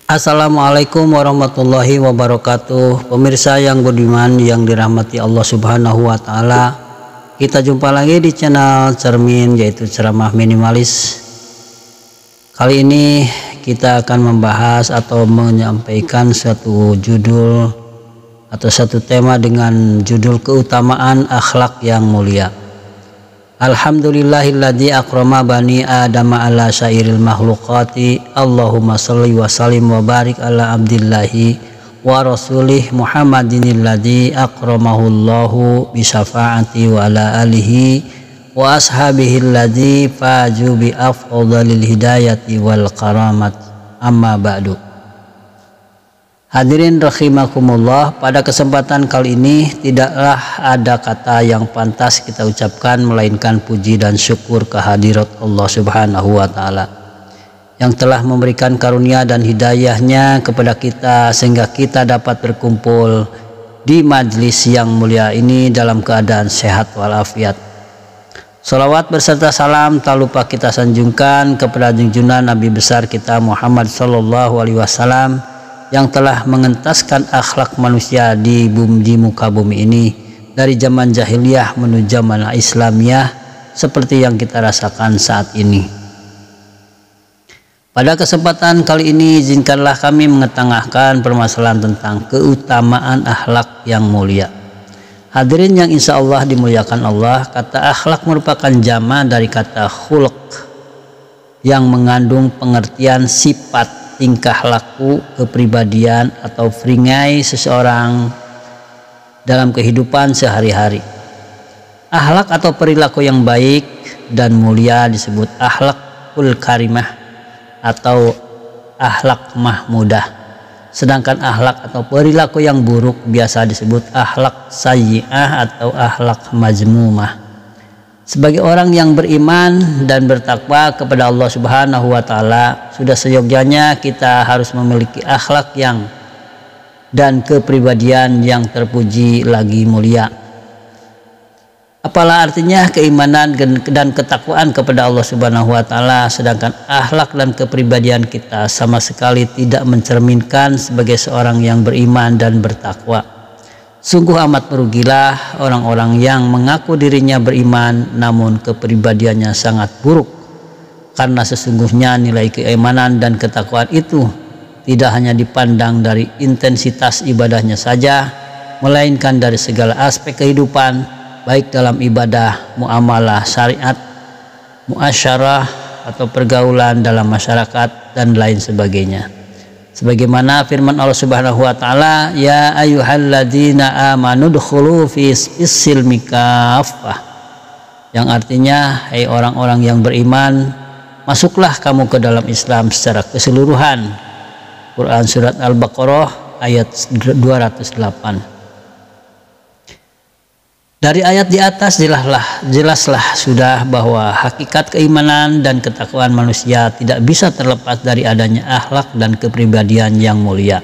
Assalamualaikum warahmatullahi wabarakatuh. Pemirsa yang budiman yang dirahmati Allah Subhanahu wa taala. Kita jumpa lagi di channel Cermin, yaitu ceramah minimalis. Kali ini kita akan membahas atau menyampaikan suatu judul atau satu tema dengan judul keutamaan akhlak yang mulia. Alhamdulillahilladzi akrama bani adama ala syairil makhluqati. Allahumma sholli wa sallim wa barik ala abdillahi wa rasulih Muhammadinilladzi akramahullahu bi syafaati wa ala alihi wa ashabihilladzi faju bi afdhalil hidayati wal karamat. Amma ba'du. Hadirin rahimakumullah, pada kesempatan kali ini tidaklah ada kata yang pantas kita ucapkan melainkan puji dan syukur kehadirat Allah Subhanahu wa taala yang telah memberikan karunia dan hidayahnya kepada kita sehingga kita dapat berkumpul di majlis yang mulia ini dalam keadaan sehat walafiat. Salawat berserta salam tak lupa kita sanjungkan kepada junjungan Nabi besar kita Muhammad sallallahu alaihi wasallam yang telah mengentaskan akhlak manusia di muka bumi ini dari zaman jahiliyah menuju zaman Islamiyah seperti yang kita rasakan saat ini. Pada kesempatan kali ini izinkanlah kami mengetengahkan permasalahan tentang keutamaan akhlak yang mulia. Hadirin yang insya Allah dimuliakan Allah, kata akhlak merupakan jama dari kata khulq yang mengandung pengertian sifat, tingkah laku, kepribadian atau perangai seseorang dalam kehidupan sehari-hari. Akhlak atau perilaku yang baik dan mulia disebut akhlakul karimah atau akhlak mahmudah. Sedangkan akhlak atau perilaku yang buruk biasa disebut akhlak sayyi'ah atau akhlak mazmumah. Sebagai orang yang beriman dan bertakwa kepada Allah Subhanahu wa taala, sudah seyogyanya kita harus memiliki akhlak yang dan kepribadian yang terpuji lagi mulia. Apalah artinya keimanan dan ketakwaan kepada Allah Subhanahu wa taala sedangkan akhlak dan kepribadian kita sama sekali tidak mencerminkan sebagai seorang yang beriman dan bertakwa. Sungguh amat merugilah orang-orang yang mengaku dirinya beriman namun kepribadiannya sangat buruk, karena sesungguhnya nilai keimanan dan ketakwaan itu tidak hanya dipandang dari intensitas ibadahnya saja, melainkan dari segala aspek kehidupan, baik dalam ibadah, muamalah, syariat, muasyarah atau pergaulan dalam masyarakat dan lain sebagainya. Sebagaimana firman Allah Subhanahu wa taala, ya ayyuhalladzina amanu dkhulu fi silmi kaffah, yang artinya hai orang-orang yang beriman, masuklah kamu ke dalam Islam secara keseluruhan. Quran surat Al-Baqarah ayat 208. Dari ayat di atas jelaslah sudah bahwa hakikat keimanan dan ketakwaan manusia tidak bisa terlepas dari adanya akhlak dan kepribadian yang mulia.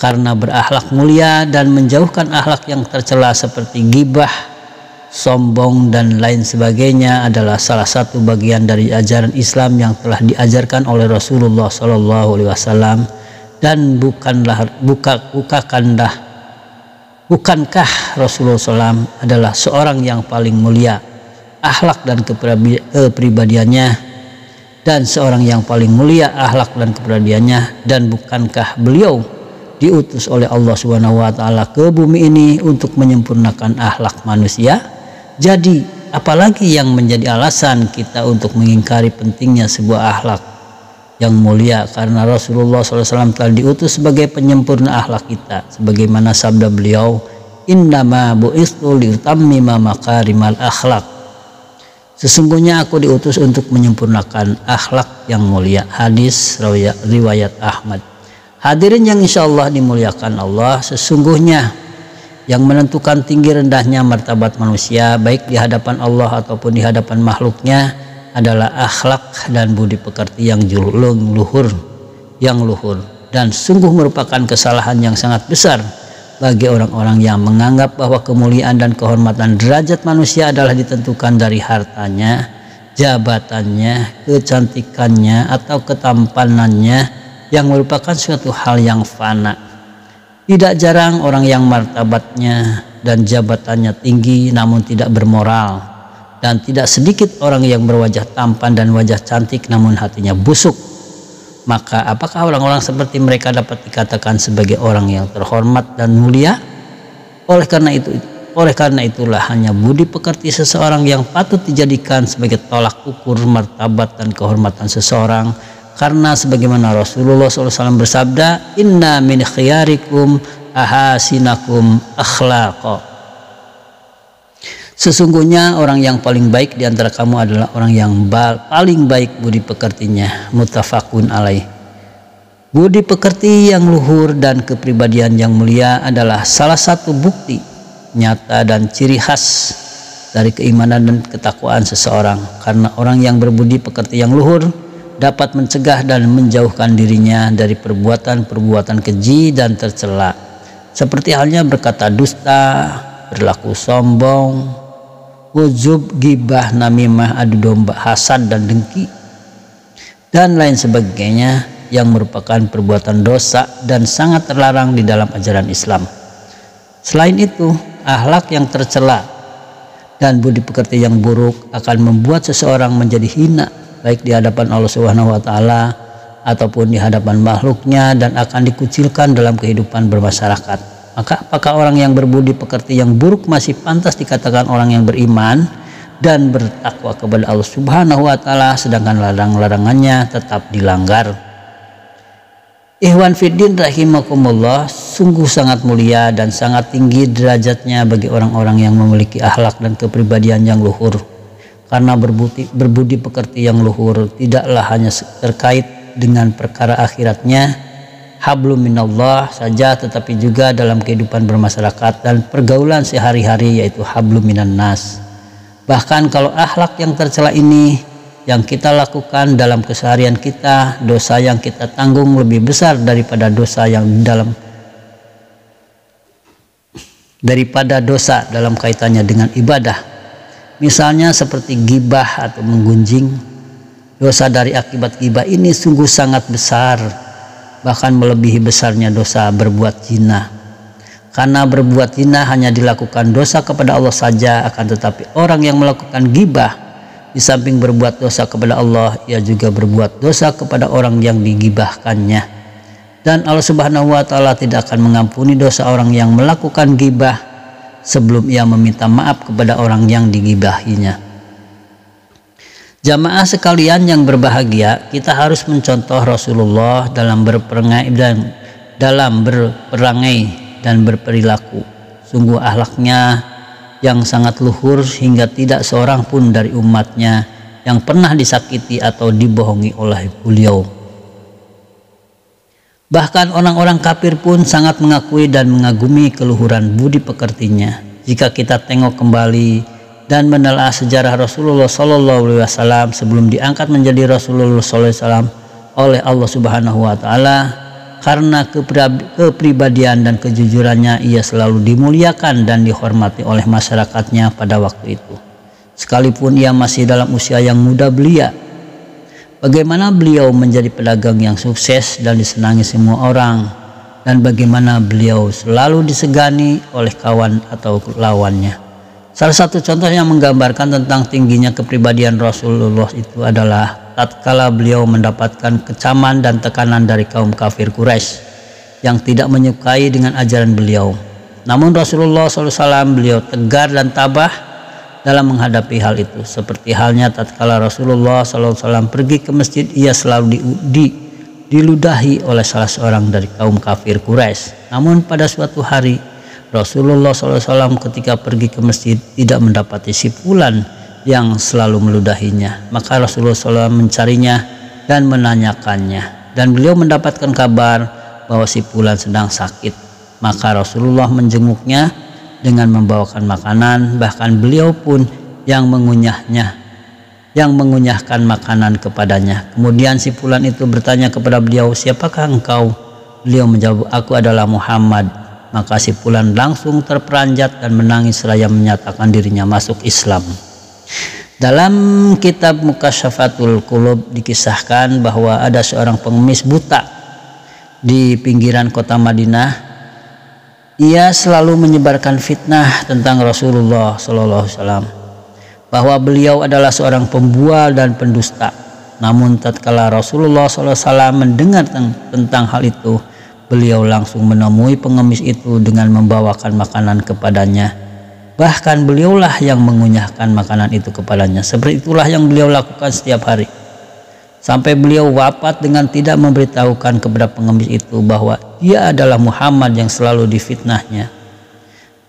Karena berakhlak mulia dan menjauhkan akhlak yang tercela seperti ghibah, sombong dan lain sebagainya adalah salah satu bagian dari ajaran Islam yang telah diajarkan oleh Rasulullah SAW, dan bukankah Rasulullah SAW adalah seorang yang paling mulia akhlak dan kepribadiannya, dan seorang yang paling mulia akhlak dan kepribadiannya, dan bukankah beliau diutus oleh Allah Subhanahu wa taala ke bumi ini untuk menyempurnakan akhlak manusia? Jadi apalagi yang menjadi alasan kita untuk mengingkari pentingnya sebuah akhlak yang mulia, karena Rasulullah SAW telah diutus sebagai penyempurna akhlak kita, sebagaimana sabda beliau, innama bu'istu liutammima makarimal akhlak, sesungguhnya aku diutus untuk menyempurnakan akhlak yang mulia. Hadis riwayat Ahmad. Hadirin yang insya Allah dimuliakan Allah, sesungguhnya yang menentukan tinggi rendahnya martabat manusia baik di hadapan Allah ataupun di hadapan makhluknya adalah akhlak dan budi pekerti yang luhur, dan sungguh merupakan kesalahan yang sangat besar bagi orang-orang yang menganggap bahwa kemuliaan dan kehormatan derajat manusia adalah ditentukan dari hartanya, jabatannya, kecantikannya atau ketampanannya, yang merupakan suatu hal yang fana. Tidak jarang orang yang martabatnya dan jabatannya tinggi namun tidak bermoral, dan tidak sedikit orang yang berwajah tampan dan wajah cantik namun hatinya busuk. Maka apakah orang-orang seperti mereka dapat dikatakan sebagai orang yang terhormat dan mulia? Oleh karena itulah hanya budi pekerti seseorang yang patut dijadikan sebagai tolak ukur martabat dan kehormatan seseorang. Karena sebagaimana Rasulullah SAW bersabda, inna min khiyarikum ahasinakum akhlaqa. Sesungguhnya orang yang paling baik di antara kamu adalah orang yang paling baik budi pekertinya. Muttafaqun alaih. Budi pekerti yang luhur dan kepribadian yang mulia adalah salah satu bukti nyata dan ciri khas dari keimanan dan ketakwaan seseorang. Karena orang yang berbudi pekerti yang luhur dapat mencegah dan menjauhkan dirinya dari perbuatan-perbuatan keji dan tercela, seperti halnya berkata dusta, berlaku sombong, ujub, gibah, namimah, adu domba, hasad dan dengki, dan lain sebagainya yang merupakan perbuatan dosa dan sangat terlarang di dalam ajaran Islam. Selain itu, akhlak yang tercela dan budi pekerti yang buruk akan membuat seseorang menjadi hina baik di hadapan Allah Subhanahu wa taala ataupun di hadapan makhluknya, dan akan dikucilkan dalam kehidupan bermasyarakat. Maka apakah orang yang berbudi pekerti yang buruk masih pantas dikatakan orang yang beriman dan bertakwa kepada Allah Subhanahu wa taala sedangkan larang-larangannya tetap dilanggar? Ikhwan fiddin rahimakumullah, sungguh sangat mulia dan sangat tinggi derajatnya bagi orang-orang yang memiliki akhlak dan kepribadian yang luhur. Karena berbudi pekerti yang luhur tidaklah hanya terkait dengan perkara akhiratnya, hablum minallah saja, tetapi juga dalam kehidupan bermasyarakat dan pergaulan sehari-hari, yaitu hablum minan nas. Bahkan kalau akhlak yang tercela ini yang kita lakukan dalam keseharian kita, dosa yang kita tanggung lebih besar daripada dosa dalam kaitannya dengan ibadah. Misalnya seperti gibah atau menggunjing. Dosa dari akibat gibah ini sungguh sangat besar, bahkan melebihi besarnya dosa berbuat zina. Karena berbuat zina hanya dilakukan dosa kepada Allah saja, akan tetapi orang yang melakukan gibah di samping berbuat dosa kepada Allah, ia juga berbuat dosa kepada orang yang digibahkannya. Dan Allah Subhanahu wa taala tidak akan mengampuni dosa orang yang melakukan gibah sebelum ia meminta maaf kepada orang yang digibahinya. Jamaah sekalian yang berbahagia, kita harus mencontoh Rasulullah dalam berperangai dan berperilaku. Sungguh akhlaknya yang sangat luhur hingga tidak seorang pun dari umatnya yang pernah disakiti atau dibohongi oleh beliau. Bahkan orang-orang kafir pun sangat mengakui dan mengagumi keluhuran budi pekertinya. Jika kita tengok kembali dan menelaah sejarah Rasulullah SAW sebelum diangkat menjadi Rasulullah SAW oleh Allah Subhanahu wa taala, karena kepribadian dan kejujurannya ia selalu dimuliakan dan dihormati oleh masyarakatnya pada waktu itu. Sekalipun ia masih dalam usia yang muda belia, bagaimana beliau menjadi pedagang yang sukses dan disenangi semua orang, dan bagaimana beliau selalu disegani oleh kawan atau lawannya. Salah satu contoh yang menggambarkan tentang tingginya kepribadian Rasulullah itu adalah tatkala beliau mendapatkan kecaman dan tekanan dari kaum kafir Quraisy yang tidak menyukai dengan ajaran beliau. Namun Rasulullah SAW beliau tegar dan tabah dalam menghadapi hal itu. Seperti halnya tatkala Rasulullah SAW pergi ke masjid, ia selalu diludahi oleh salah seorang dari kaum kafir Quraisy. Namun pada suatu hari Rasulullah SAW ketika pergi ke masjid tidak mendapati si fulan yang selalu meludahinya. Maka Rasulullah SAW mencarinya dan menanyakannya, dan beliau mendapatkan kabar bahwa si fulan sedang sakit. Maka Rasulullah menjenguknya dengan membawakan makanan, bahkan beliau pun yang mengunyahkan makanan kepadanya. Kemudian si fulan itu bertanya kepada beliau, siapakah engkau? Beliau menjawab, aku adalah Muhammad. Maka si fulan langsung terperanjat dan menangis seraya menyatakan dirinya masuk Islam. Dalam kitab Mukasyafatul Qulub dikisahkan bahwa ada seorang pengemis buta di pinggiran kota Madinah, ia selalu menyebarkan fitnah tentang Rasulullah SAW, bahwa beliau adalah seorang pembual dan pendusta. Namun tatkala Rasulullah SAW mendengar tentang hal itu, beliau langsung menemui pengemis itu dengan membawakan makanan kepadanya. Bahkan beliaulah yang mengunyahkan makanan itu kepadanya. Seperti itulah yang beliau lakukan setiap hari, sampai beliau wafat dengan tidak memberitahukan kepada pengemis itu bahwa dia adalah Muhammad yang selalu difitnahnya.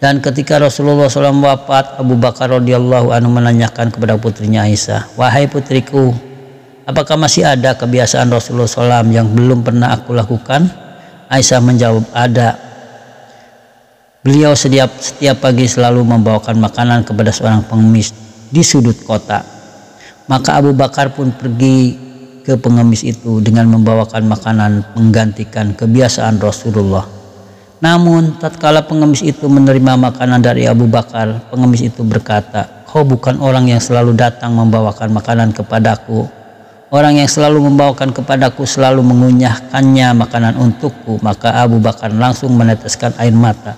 Dan ketika Rasulullah SAW wafat, Abu Bakar radhiyallahu anhu menanyakan kepada putrinya Aisyah, "Wahai putriku, apakah masih ada kebiasaan Rasulullah SAW yang belum pernah aku lakukan?" Aisyah menjawab, "Ada. Beliau setiap pagi selalu membawakan makanan kepada seorang pengemis di sudut kota." Maka Abu Bakar pun pergi ke pengemis itu dengan membawakan makanan menggantikan kebiasaan Rasulullah. Namun tatkala pengemis itu menerima makanan dari Abu Bakar, pengemis itu berkata, "Kau bukan orang yang selalu datang membawakan makanan kepadaku. Orang yang selalu membawakan kepadaku selalu mengunyahkannya makanan untukku." Maka Abu Bakar langsung meneteskan air mata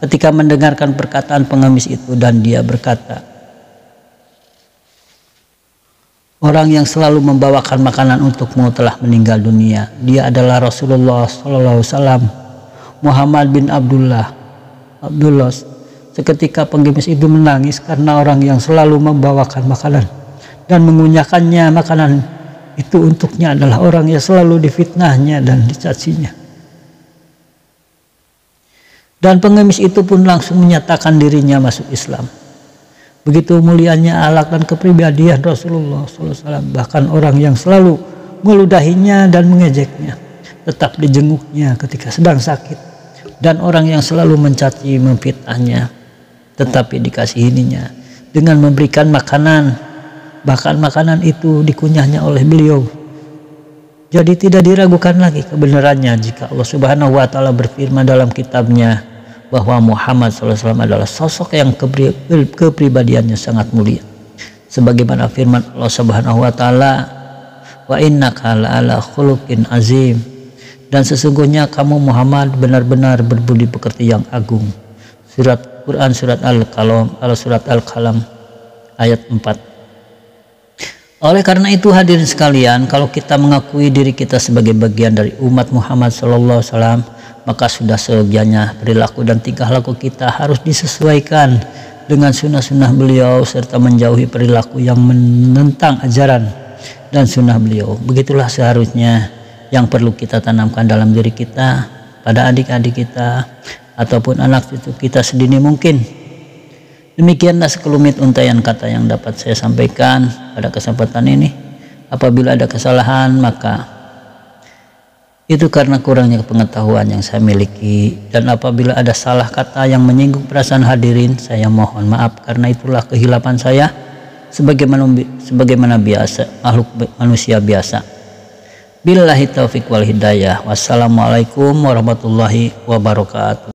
ketika mendengarkan perkataan pengemis itu, dan dia berkata, "Orang yang selalu membawakan makanan untukmu telah meninggal dunia. Dia adalah Rasulullah SAW, Muhammad bin Abdullah." Seketika pengemis itu menangis karena orang yang selalu membawakan makanan dan mengunyahkannya makanan itu untuknya adalah orang yang selalu difitnahnya dan dicacinya. Dan pengemis itu pun langsung menyatakan dirinya masuk Islam. Begitu mulianya akhlak dan kepribadian Rasulullah SAW. Bahkan orang yang selalu meludahinya dan mengejeknya tetap dijenguknya ketika sedang sakit, dan orang yang selalu mencaci memfitnahnya tetapi dikasihininya dengan memberikan makanan. Bahkan makanan itu dikunyahnya oleh beliau. Jadi tidak diragukan lagi kebenarannya jika Allah Subhanahu wa Ta'ala berfirman dalam kitabnya bahwa Muhammad SAW adalah sosok yang kepribadiannya sangat mulia. Sebagaimana firman Allah Subhanahu wa Ta'ala, "Wa innaka la'ala khuluqin azim." Dan sesungguhnya kamu Muhammad benar-benar berbudi pekerti yang agung. Quran surat Al-Qalam ayat 4. Oleh karena itu hadirin sekalian, kalau kita mengakui diri kita sebagai bagian dari umat Muhammad SAW, maka sudah seyogianya perilaku dan tingkah laku kita harus disesuaikan dengan sunnah-sunnah beliau, serta menjauhi perilaku yang menentang ajaran dan sunnah beliau. Begitulah seharusnya yang perlu kita tanamkan dalam diri kita, pada adik-adik kita, ataupun anak cucu kita sedini mungkin. Demikianlah sekelumit untaian kata yang dapat saya sampaikan pada kesempatan ini. Apabila ada kesalahan, maka itu karena kurangnya pengetahuan yang saya miliki, dan apabila ada salah kata yang menyinggung perasaan hadirin, saya mohon maaf karena itulah kehilapan saya sebagaimana biasa makhluk manusia biasa. Billahi taufiq wal hidayah. Wassalamualaikum warahmatullahi wabarakatuh.